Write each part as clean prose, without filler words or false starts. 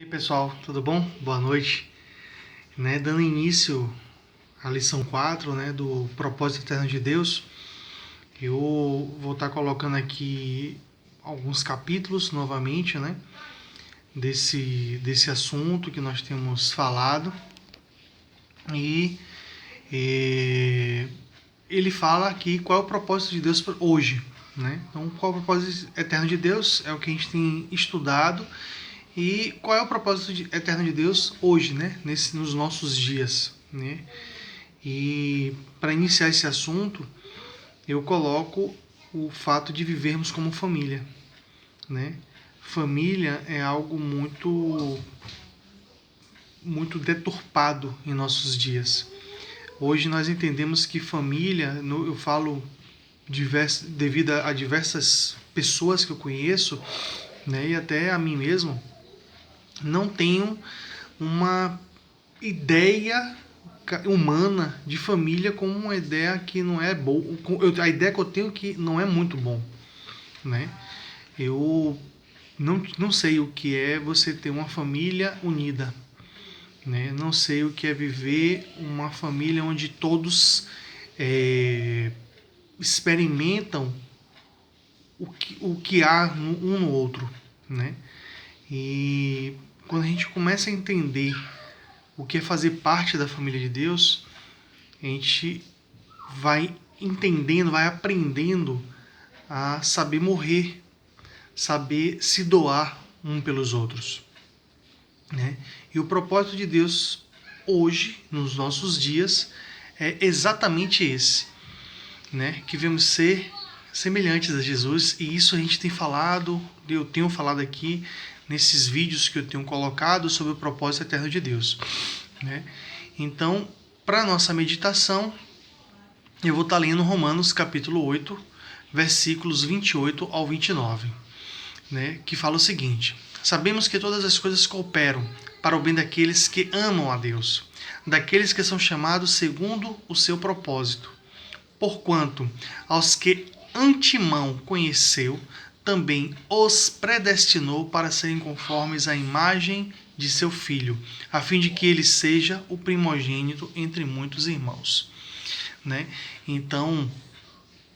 E aí, pessoal, tudo bom? Boa noite. Dando início à lição 4, do propósito eterno de Deus, eu vou estar colocando aqui alguns capítulos novamente, desse assunto que nós temos falado. E ele fala aqui qual é o propósito de Deus hoje. Então, qual é o propósito eterno de Deus? É o que a gente tem estudado. E qual é o propósito eterno de Deus hoje, nos nossos dias, E para iniciar esse assunto, eu coloco o fato de vivermos como família, Família é algo muito deturpado em nossos dias. Hoje nós entendemos que família, eu falo devido a diversas pessoas que eu conheço, e até a mim mesmo, não tenho uma ideia humana de família como uma ideia que não é boa. A ideia que eu tenho que não é muito bom, Eu não sei o que é você ter uma família unida, Não sei o que é viver uma família onde todos experimentam o que há um no outro, E quando a gente começa a entender o que é fazer parte da família de Deus, a gente vai entendendo, vai aprendendo a saber morrer, saber se doar um pelos outros. E o propósito de Deus hoje, nos nossos dias, é exatamente esse, que devemos ser semelhantes a Jesus, e isso a gente tem falado, eu tenho falado aqui nesses vídeos que eu tenho colocado sobre o propósito eterno de Deus. Então, para a nossa meditação, eu vou estar lendo Romanos capítulo 8, versículos 28 ao 29, que fala o seguinte: sabemos que todas as coisas cooperam para o bem daqueles que amam a Deus, daqueles que são chamados segundo o seu propósito. Porquanto, aos que antemão conheceu, também os predestinou para serem conformes à imagem de seu Filho, a fim de que ele seja o primogênito entre muitos irmãos. Então,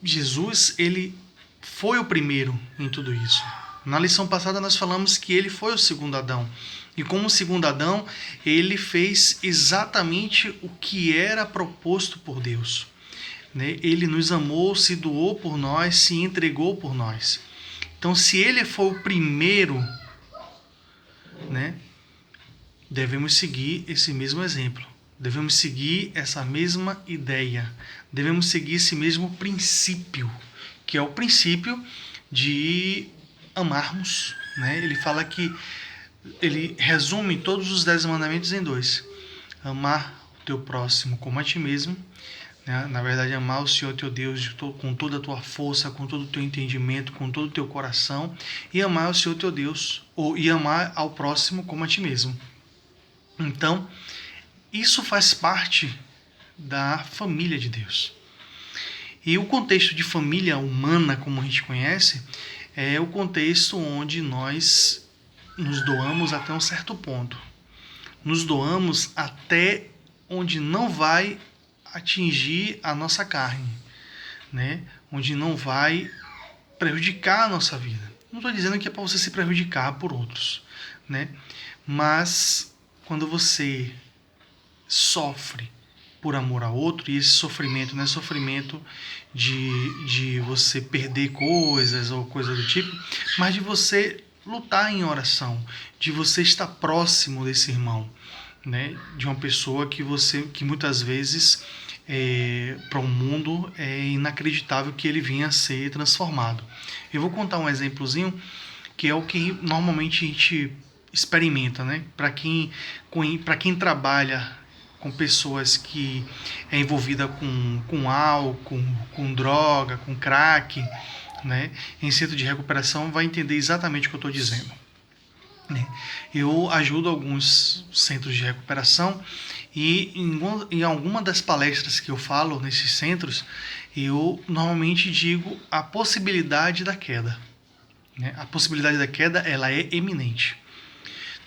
Jesus, ele foi o primeiro em tudo isso. Na lição passada nós falamos que ele foi o segundo Adão. E como segundo Adão, ele fez exatamente o que era proposto por Deus. Ele nos amou, se doou por nós, se entregou por nós. Então, se ele foi o primeiro, devemos seguir esse mesmo exemplo. Devemos seguir essa mesma ideia. Devemos seguir esse mesmo princípio, que é o princípio de amarmos. Ele fala que ele resume todos os 10 mandamentos em 2. Amar o teu próximo como a ti mesmo. Na verdade, amar o Senhor teu Deus com toda a tua força, com todo o teu entendimento, com todo o teu coração, e amar o Senhor teu Deus, e amar ao próximo como a ti mesmo. Então, isso faz parte da família de Deus. E o contexto de família humana, como a gente conhece, é o contexto onde nós nos doamos até um certo ponto. Nos doamos até onde não vai atingir a nossa carne, onde não vai prejudicar a nossa vida. Não estou dizendo que é para você se prejudicar por outros, mas quando você sofre por amor a outro, e esse sofrimento não é sofrimento de você perder coisas ou coisa do tipo, mas de você lutar em oração, de você estar próximo desse irmão, de uma pessoa que muitas vezes para o mundo é inacreditável que ele venha a ser transformado. Eu vou contar um exemplozinho que é o que normalmente a gente experimenta, Para quem trabalha com pessoas que é envolvida com álcool, com droga, com crack, em centro de recuperação, vai entender exatamente o que eu estou dizendo. Eu ajudo alguns centros de recuperação e em alguma das palestras que eu falo nesses centros, eu normalmente digo a possibilidade da queda. A possibilidade da queda, ela é eminente.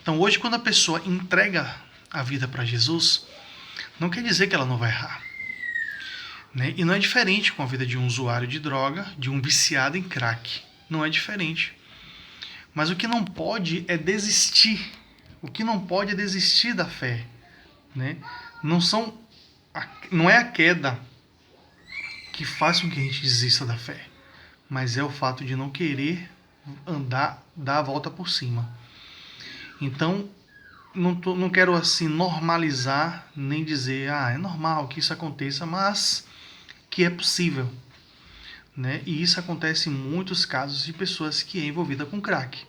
Então hoje, quando a pessoa entrega a vida para Jesus, não quer dizer que ela não vai errar. Né? E não é diferente com a vida de um usuário de droga, de um viciado em crack. Não é diferente. Mas o que não pode é desistir. O que não pode é desistir da fé. Né? Não é a queda que faz com que a gente desista da fé, mas é o fato de não querer dar a volta por cima. Então, não quero assim normalizar, nem dizer, é normal que isso aconteça, mas que é possível. Né? E isso acontece em muitos casos de pessoas que é envolvida com crack.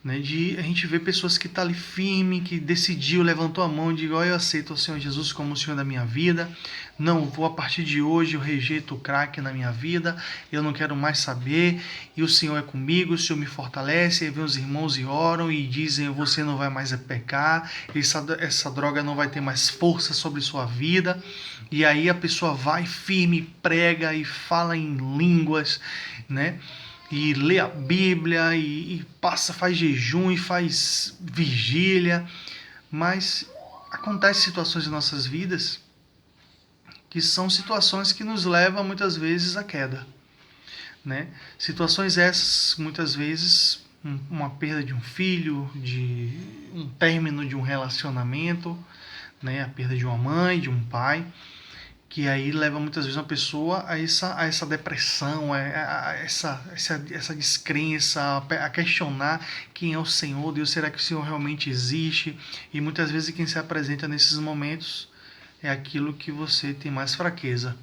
Né? A gente vê pessoas que estão ali firme, que decidiu, levantou a mão e diz, eu aceito o Senhor Jesus como o Senhor da minha vida, não vou a partir de hoje, eu rejeito o crack na minha vida, eu não quero mais saber, e o Senhor é comigo, o Senhor me fortalece, e vem os irmãos e oram e dizem, você não vai mais pecar, essa droga não vai ter mais força sobre sua vida, e aí a pessoa vai firme, prega e fala em línguas, né? E lê a Bíblia e faz jejum e faz vigília, mas acontecem situações em nossas vidas que são situações que nos levam muitas vezes à queda, né? Situações essas, muitas vezes, uma perda de um filho, de um término de um relacionamento, né? A perda de uma mãe, de um pai, que aí leva muitas vezes uma pessoa a essa depressão, a essa descrença, a questionar quem é o Senhor, Deus, será que o Senhor realmente existe? E muitas vezes quem se apresenta nesses momentos é aquilo que você tem mais fraqueza,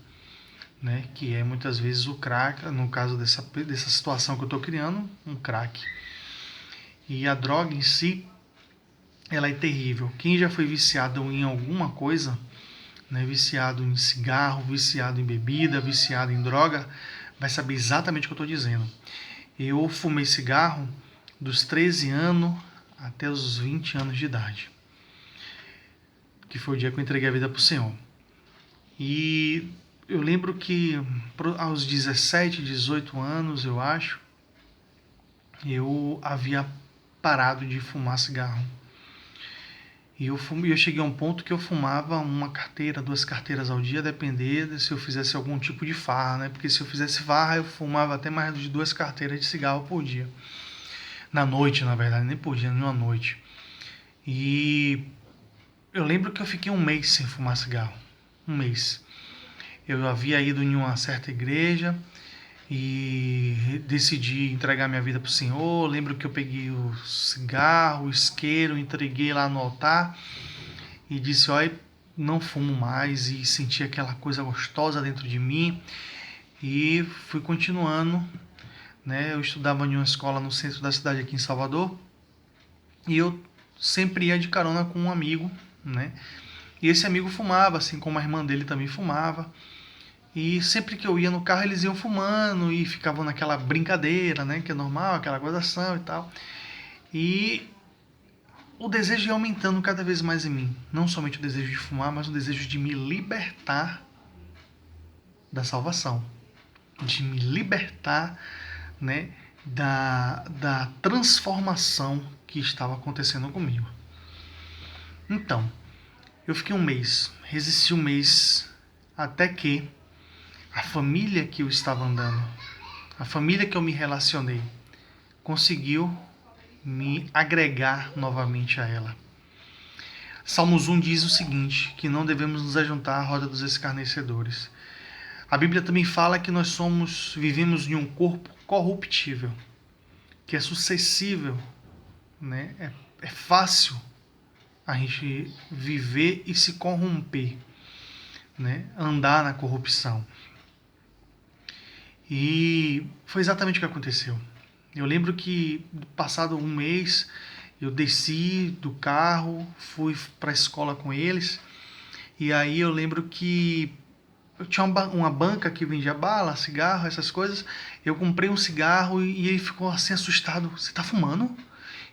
né? Que é muitas vezes o crack, no caso dessa situação que eu estou criando, um crack. E a droga em si, ela é terrível. Quem já foi viciado em alguma coisa, né, viciado em cigarro, viciado em bebida, viciado em droga, vai saber exatamente o que eu estou dizendo. Eu fumei cigarro dos 13 anos até os 20 anos de idade, que foi o dia que eu entreguei a vida para o Senhor. E eu lembro que aos 17, 18 anos, eu acho, eu havia parado de fumar cigarro. E eu cheguei a um ponto que eu fumava uma carteira, 2 carteiras ao dia, dependendo se eu fizesse algum tipo de farra, né? Porque se eu fizesse farra, eu fumava até mais de 2 carteiras de cigarro por dia. Na noite, na verdade, nem por dia, numa noite. E eu lembro que eu fiquei um mês sem fumar cigarro. Um mês. Eu havia ido em uma certa igreja e decidi entregar minha vida para o Senhor. Lembro que eu peguei o cigarro, o isqueiro, entreguei lá no altar e disse, olha, não fumo mais, e senti aquela coisa gostosa dentro de mim e fui continuando, né? Eu estudava em uma escola no centro da cidade aqui em Salvador e eu sempre ia de carona com um amigo, né? E esse amigo fumava, assim como a irmã dele também fumava. E sempre que eu ia no carro, eles iam fumando e ficavam naquela brincadeira, né? Que é normal, aquela gozação e tal. E o desejo ia aumentando cada vez mais em mim. Não somente o desejo de fumar, mas o desejo de me libertar da salvação. De me libertar, né? Da transformação que estava acontecendo comigo. Então, eu fiquei um mês, resisti um mês, até que a família que eu estava andando, a família que eu me relacionei, conseguiu me agregar novamente a ela. Salmos 1 diz o seguinte, que não devemos nos ajuntar à roda dos escarnecedores. A Bíblia também fala que nós vivemos em um corpo corruptível, que é sucessível, né? É fácil a gente viver e se corromper, né? Andar na corrupção. E foi exatamente o que aconteceu. Eu lembro que, passado um mês, eu desci do carro, fui para a escola com eles, e aí eu lembro que eu tinha uma banca que vendia bala, cigarro, essas coisas. Eu comprei um cigarro e ele ficou assim assustado. Você tá fumando?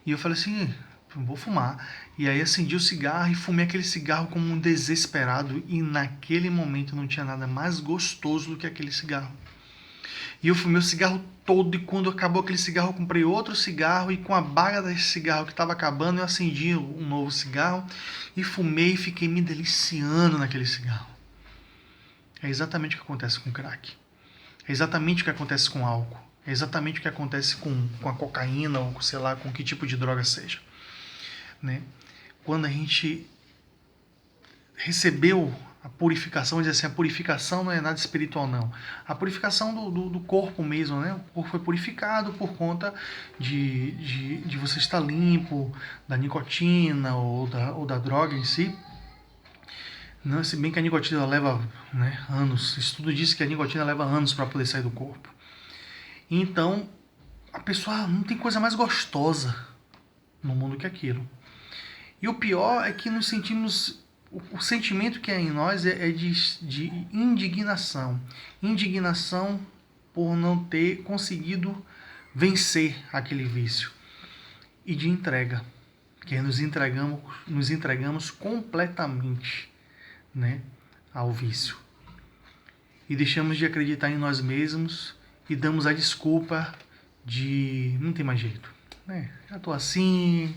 E eu falei assim, vou fumar. E aí acendi o cigarro e fumei aquele cigarro como um desesperado. E naquele momento não tinha nada mais gostoso do que aquele cigarro. E eu fumei o cigarro todo, e quando acabou aquele cigarro eu comprei outro cigarro, e com a baga desse cigarro que estava acabando eu acendi um novo cigarro e fumei e fiquei me deliciando naquele cigarro. É exatamente o que acontece com crack. É exatamente o que acontece com álcool. É exatamente o que acontece com a cocaína ou sei lá, com que tipo de droga seja. Né? Quando a gente recebeu a purificação, vamos dizer assim, a purificação não é nada espiritual não. A purificação do corpo mesmo, né? O corpo foi purificado por conta de você estar limpo da nicotina ou da droga em si. Não, se bem que a nicotina leva, né, anos. Estudo diz que a nicotina leva anos para poder sair do corpo. Então, a pessoa não tem coisa mais gostosa no mundo que aquilo. E o pior é que nos sentimos... O sentimento que é em nós é de indignação. Indignação por não ter conseguido vencer aquele vício. E de entrega. Que nos entregamos completamente, né, ao vício. E deixamos de acreditar em nós mesmos e damos a desculpa de não tem mais jeito. Né? Já estou assim,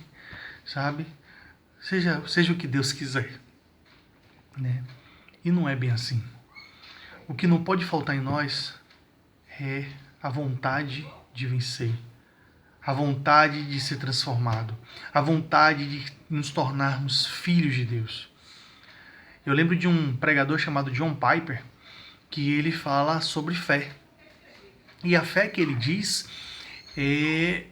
sabe? Seja o que Deus quiser. Né? E não é bem assim. O que não pode faltar em nós é a vontade de vencer, a vontade de ser transformado, a vontade de nos tornarmos filhos de Deus. Eu lembro de um pregador chamado John Piper, que ele fala sobre fé. E a fé que ele diz é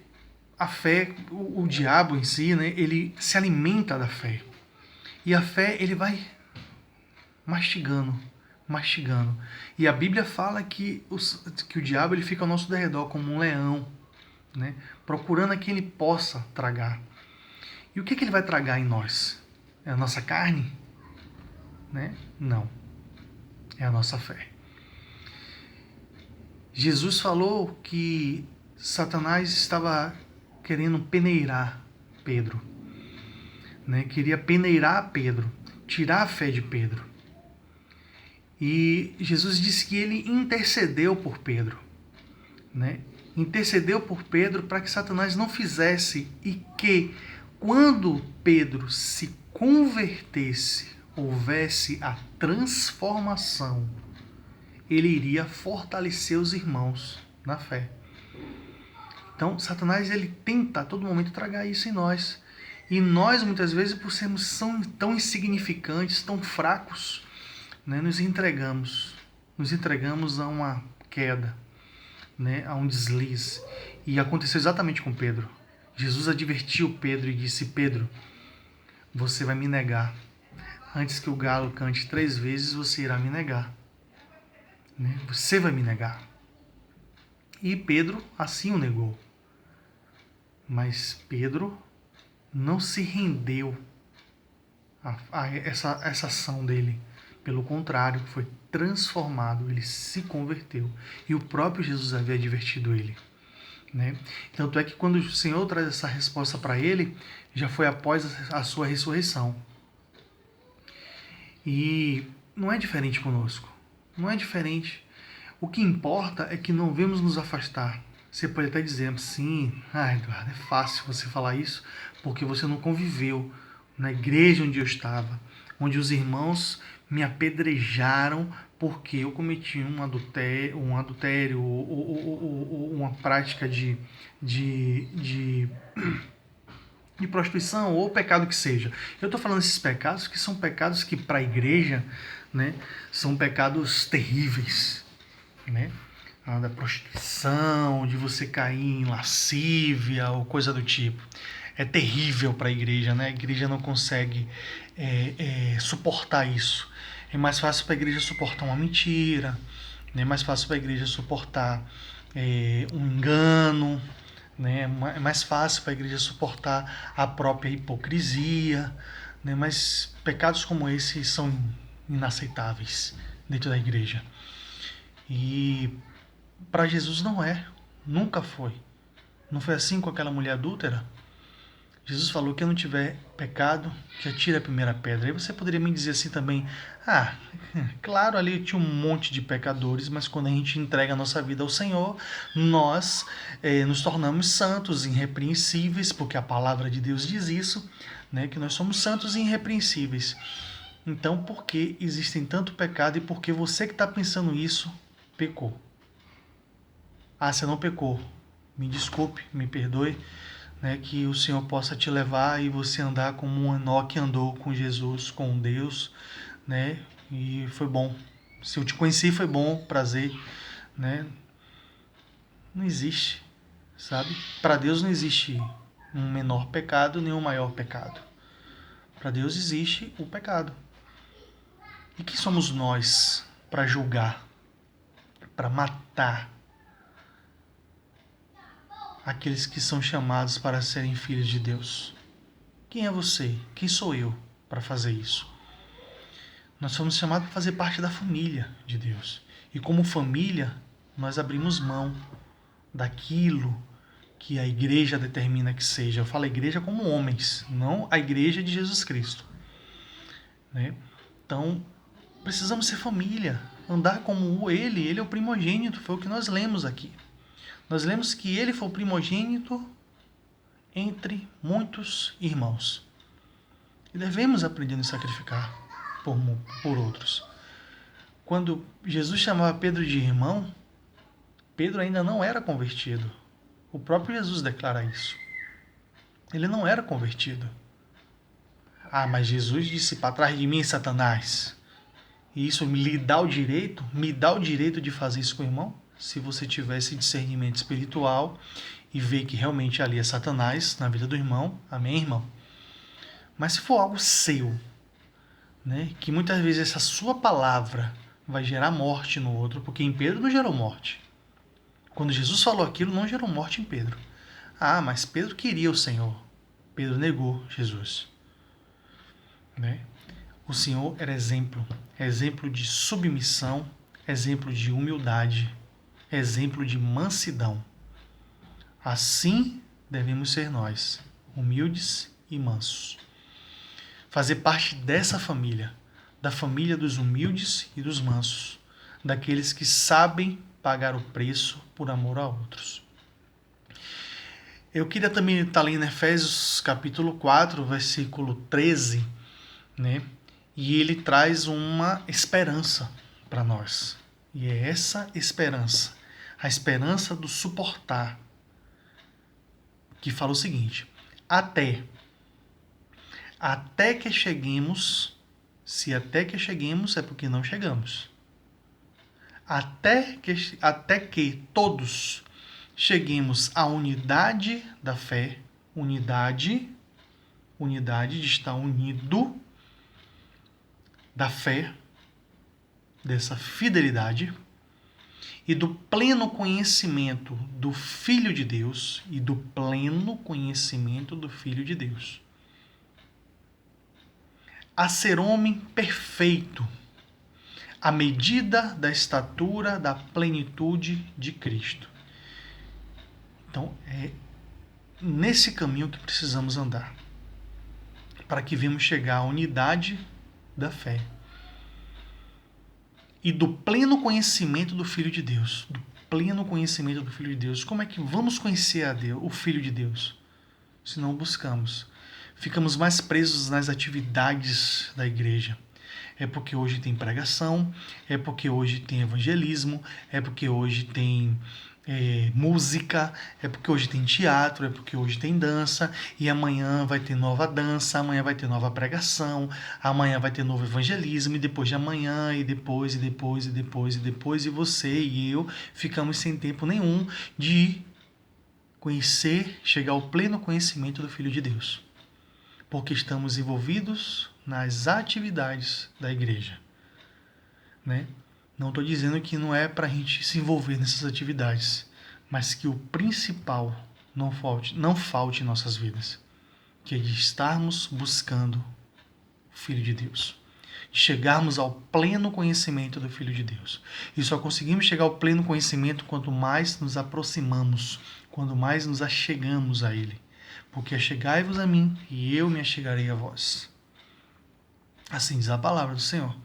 a fé, o diabo em si, né, ele se alimenta da fé. E a fé ele vai mastigando. E a Bíblia fala que o diabo ele fica ao nosso derredor como um leão, né, procurando a quem ele possa tragar. E o que ele vai tragar em nós? É a nossa carne? Né? Não. É a nossa fé. Jesus falou que Satanás estava querendo peneirar Pedro. Né? Queria peneirar Pedro, tirar a fé de Pedro. E Jesus disse que ele intercedeu por Pedro. Né? Intercedeu por Pedro para que Satanás não fizesse e que quando Pedro se convertesse, houvesse a transformação, ele iria fortalecer os irmãos na fé. Então, Satanás ele tenta a todo momento tragar isso em nós. E nós, muitas vezes, por sermos tão insignificantes, tão fracos, né, nos entregamos a uma queda, né, a um deslize. E aconteceu exatamente com Pedro. Jesus advertiu Pedro e disse: Pedro, você vai me negar. Antes que o galo cante 3 vezes, você irá me negar. Né? Você vai me negar. E Pedro assim o negou. Mas Pedro não se rendeu a essa ação dele. Pelo contrário, foi transformado, ele se converteu. E o próprio Jesus havia advertido ele. Né? Tanto é que quando o Senhor traz essa resposta para ele, já foi após a sua ressurreição. E não é diferente conosco. Não é diferente. O que importa é que não vemos nos afastar. Você pode até dizer, sim, Eduardo, é fácil você falar isso, porque você não conviveu na igreja onde eu estava, onde os irmãos me apedrejaram porque eu cometi um adultério ou uma prática de prostituição ou pecado que seja. Eu estou falando desses pecados que são pecados que para a igreja, né, são pecados terríveis, né? Da prostituição, de você cair em lascívia ou coisa do tipo. É terrível para a igreja, né? A igreja não consegue suportar isso. É mais fácil para a igreja suportar uma mentira, né? É mais fácil para a igreja suportar um engano, né? É mais fácil para a igreja suportar a própria hipocrisia, né? Mas pecados como esse são inaceitáveis dentro da igreja. E para Jesus não é, nunca foi. Não foi assim com aquela mulher adúltera? Jesus falou: quem não tiver pecado, que atire a primeira pedra. Aí você poderia me dizer assim também: ah, claro, ali tinha um monte de pecadores, mas quando a gente entrega a nossa vida ao Senhor, nós nos tornamos santos, irrepreensíveis, porque a palavra de Deus diz isso, né, que nós somos santos e irrepreensíveis. Então, por que existem tanto pecado e por que você que está pensando isso pecou? Ah, você não pecou. Me desculpe, me perdoe, né, que o Senhor possa te levar e você andar como um Enoque andou com Jesus, com Deus, né? E foi bom. Se eu te conheci, foi bom, prazer, né? Não existe, sabe? Para Deus não existe um menor pecado nem um maior pecado. Para Deus existe o pecado. E quem somos nós para julgar, para matar aqueles que são chamados para serem filhos de Deus? Quem é você? Quem sou eu para fazer isso? Nós fomos chamados para fazer parte da família de Deus. E como família, nós abrimos mão daquilo que a igreja determina que seja. Eu falo a igreja como homens, não a igreja de Jesus Cristo, né? Então, precisamos ser família, andar como ele é o primogênito, foi o que nós lemos aqui. Nós lemos que ele foi o primogênito entre muitos irmãos. E devemos aprender a nos sacrificar por outros. Quando Jesus chamava Pedro de irmão, Pedro ainda não era convertido. O próprio Jesus declara isso. Ele não era convertido. Ah, mas Jesus disse: para trás de mim, Satanás. E isso me dá o direito de fazer isso com o irmão? Se você tivesse discernimento espiritual e ver que realmente ali é Satanás na vida do irmão, amém, irmão? Mas se for algo seu, né, que muitas vezes essa sua palavra vai gerar morte no outro, porque em Pedro não gerou morte. Quando Jesus falou aquilo, não gerou morte em Pedro. Ah, mas Pedro queria o Senhor. Pedro negou Jesus, né? O Senhor era exemplo de submissão, exemplo de humildade, exemplo de mansidão. Assim devemos ser nós, humildes e mansos. Fazer parte dessa família, da família dos humildes e dos mansos, daqueles que sabem pagar o preço por amor a outros. Eu queria também estar lendo Efésios capítulo 4, versículo 13, né? E ele traz uma esperança para nós. E é essa esperança, a esperança do suportar, que fala o seguinte: até que cheguemos, se até que cheguemos é porque não chegamos. Até que todos cheguemos à unidade da fé, unidade de estar unido, da fé, dessa fidelidade e do pleno conhecimento do Filho de Deus a ser homem perfeito, à medida da estatura da plenitude de Cristo. Então, é nesse caminho que precisamos andar, para que venhamos chegar à unidade da fé e do pleno conhecimento do Filho de Deus. Do pleno conhecimento do Filho de Deus. Como é que vamos conhecer a Deus, o Filho de Deus? Se não buscamos. Ficamos mais presos nas atividades da igreja. É porque hoje tem pregação, é porque hoje tem evangelismo, é porque hoje tem música, é porque hoje tem teatro, é porque hoje tem dança, e amanhã vai ter nova dança, amanhã vai ter nova pregação, amanhã vai ter novo evangelismo, e depois de amanhã, e depois, e você e eu ficamos sem tempo nenhum de conhecer, chegar ao pleno conhecimento do Filho de Deus, porque estamos envolvidos nas atividades da igreja, né? Não estou dizendo que não é para a gente se envolver nessas atividades, mas que o principal não falte em nossas vidas, que é de estarmos buscando o Filho de Deus, de chegarmos ao pleno conhecimento do Filho de Deus. E só conseguimos chegar ao pleno conhecimento quanto mais nos aproximamos, quanto mais nos achegamos a Ele. porque achegai-vos a mim e eu me achegarei a vós. Assim diz a palavra do Senhor.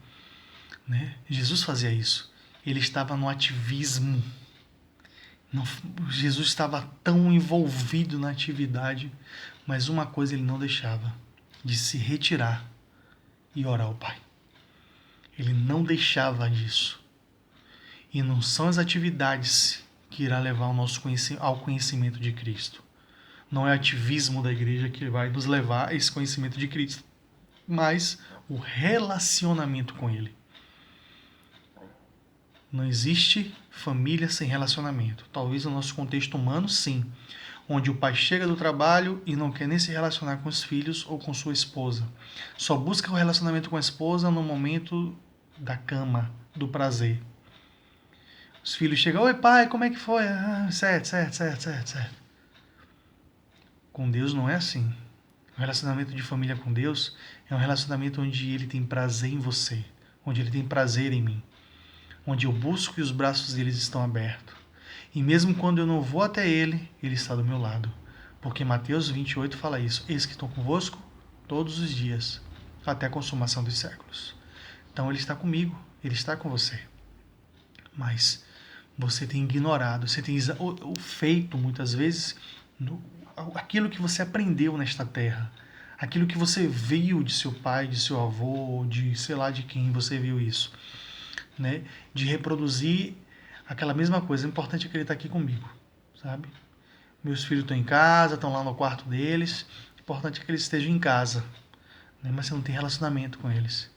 Né? Jesus fazia isso. Ele estava no ativismo. Jesus estava tão envolvido na atividade, mas uma coisa ele não deixava, de se retirar e orar ao Pai. Ele não deixava disso. E não são as atividades que irá levar ao conhecimento de Cristo. Não é o ativismo da igreja que vai nos levar a esse conhecimento de Cristo, mas o relacionamento com Ele. Não existe família sem relacionamento. Talvez no nosso contexto humano, sim. Onde o pai chega do trabalho e não quer nem se relacionar com os filhos ou com sua esposa. Só busca o relacionamento com a esposa no momento da cama, do prazer. Os filhos chegam, oi pai, como é que foi? Certo. Com Deus não é assim. O relacionamento de família com Deus é um relacionamento onde Ele tem prazer em você, onde Ele tem prazer em mim, onde eu busco e os braços deles estão abertos. E mesmo quando eu não vou até Ele, Ele está do meu lado. Porque Mateus 28 fala isso, eis que estou convosco todos os dias, até a consumação dos séculos. Então Ele está comigo, Ele está com você. Mas você tem ignorado, você tem feito muitas vezes aquilo que você aprendeu nesta terra, aquilo que você viu de seu pai, de seu avô, de sei lá de quem você viu isso, né? De reproduzir aquela mesma coisa. O importante é que ele está aqui comigo, sabe? Meus filhos estão em casa, estão lá no quarto deles. O importante é que eles estejam em casa, né? Mas você não tem relacionamento com eles.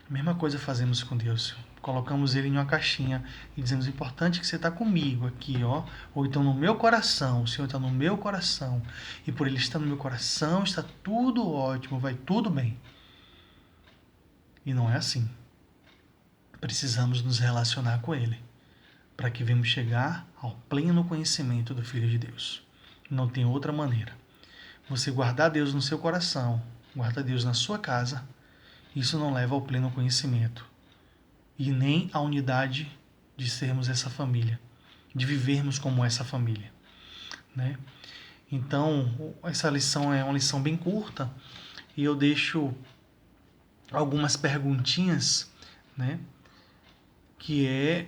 A mesma coisa fazemos com Deus. Colocamos ele em uma caixinha e dizemos, o importante é que você está comigo aqui, ó. Ou então no meu coração, o Senhor está no meu coração. E por ele estar no meu coração, está tudo ótimo, vai tudo bem. E não é assim. Precisamos nos relacionar com ele, para que venhamos chegar ao pleno conhecimento do Filho de Deus. Não tem outra maneira. Você guardar Deus no seu coração, guardar Deus na sua casa, isso não leva ao pleno conhecimento. E nem à unidade de sermos essa família, de vivermos como essa família, né? Então, essa lição é uma lição bem curta e eu deixo algumas perguntinhas, né? Que é: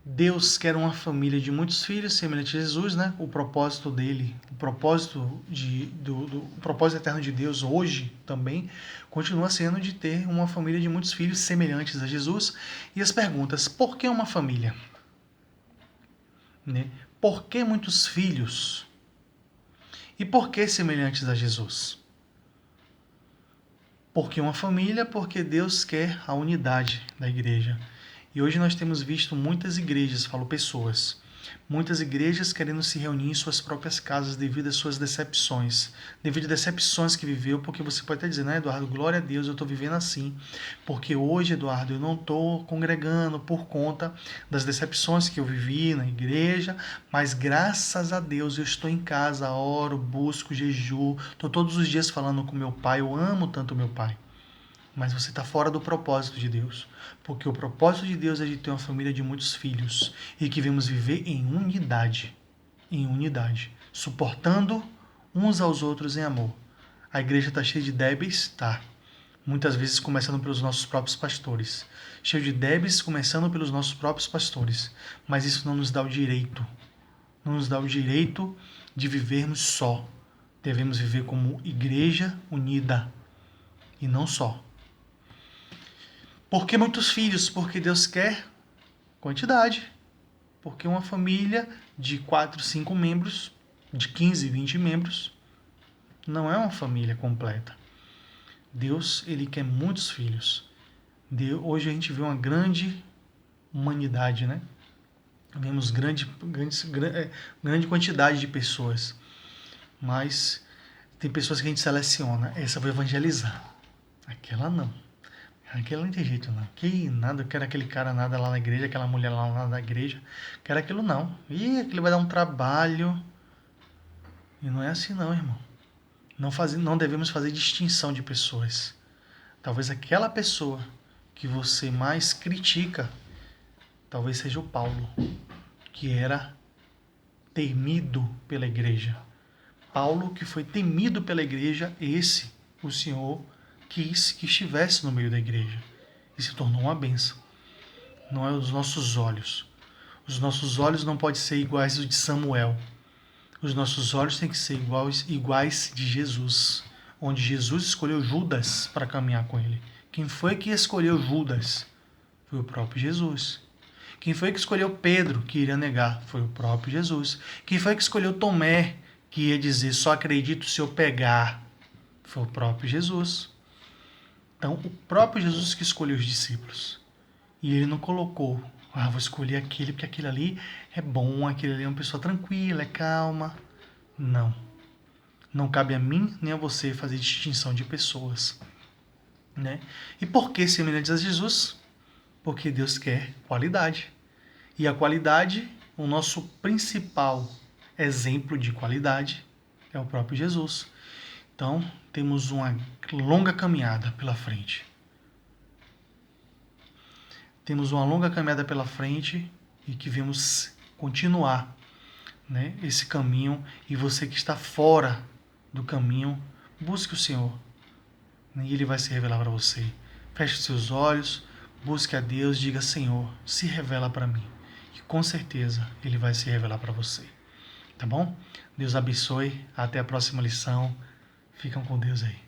Deus quer uma família de muitos filhos, semelhante a Jesus, né? O propósito dele, o propósito eterno de Deus hoje também continua sendo de ter uma família de muitos filhos semelhantes a Jesus. E as perguntas: por que uma família? Né? Por que muitos filhos? E por que semelhantes a Jesus? Porque uma família, porque Deus quer a unidade da igreja. E hoje nós temos visto muitas igrejas, falo pessoas, muitas igrejas querendo se reunir em suas próprias casas devido às suas decepções, devido a decepções que viveu, porque você pode até dizer, né, Eduardo, glória a Deus, eu estou vivendo assim, porque hoje, Eduardo, eu não estou congregando por conta das decepções que eu vivi na igreja, mas graças a Deus eu estou em casa, oro, busco, jejuo, estou todos os dias falando com meu pai, eu amo tanto meu pai. Mas você está fora do propósito de Deus. Porque o propósito de Deus é de ter uma família de muitos filhos e que vamos viver em unidade. Em unidade. Suportando uns aos outros em amor. A igreja está cheia de débeis? Tá. Muitas vezes começando pelos nossos próprios pastores. Cheio de débeis começando pelos nossos próprios pastores. Mas isso não nos dá o direito. Não nos dá o direito de vivermos só. Devemos viver como igreja unida. E não só. Por que muitos filhos? Porque Deus quer quantidade. Porque uma família de 4, 5 membros, de 15, 20 membros, não é uma família completa. Deus, ele quer muitos filhos. Hoje a gente vê uma grande humanidade, né? Vemos grande quantidade de pessoas. Mas tem pessoas que a gente seleciona. Essa eu vou evangelizar. Aquela não. Aquilo não tem jeito, não. Que nada, eu quero aquele cara nada lá na igreja, aquela mulher lá nada na igreja. Quero aquilo não. Ih, aquilo vai dar um trabalho. E não é assim não, irmão. Não devemos fazer distinção de pessoas. Talvez aquela pessoa que você mais critica, talvez seja o Paulo, que era temido pela igreja. Paulo, que foi temido pela igreja, esse o Senhor quis que estivesse no meio da igreja e se tornou uma bênção. Não é os nossos olhos. Os nossos olhos não podem ser iguais aos de Samuel. Os nossos olhos têm que ser iguais de Jesus, onde Jesus escolheu Judas para caminhar com ele. Quem foi que escolheu Judas? Foi o próprio Jesus. Quem foi que escolheu Pedro, que iria negar? Foi o próprio Jesus. Quem foi que escolheu Tomé, que ia dizer, só acredito se eu pegar? Foi o próprio Jesus. Então, o próprio Jesus que escolheu os discípulos. E ele não colocou, vou escolher aquele porque aquele ali é bom, aquele ali é uma pessoa tranquila, é calma. Não. Não cabe a mim nem a você fazer distinção de pessoas. Né? E por que semelhantes a Jesus? Porque Deus quer qualidade. E a qualidade, o nosso principal exemplo de qualidade é o próprio Jesus. Então, temos uma longa caminhada pela frente. Temos uma longa caminhada pela frente e que vamos continuar, né, esse caminho. E você que está fora do caminho, busque o Senhor. E Ele vai se revelar para você. Feche os seus olhos, busque a Deus, diga: Senhor, se revela para mim. E com certeza Ele vai se revelar para você. Tá bom? Deus abençoe. Até a próxima lição. Ficam com Deus aí.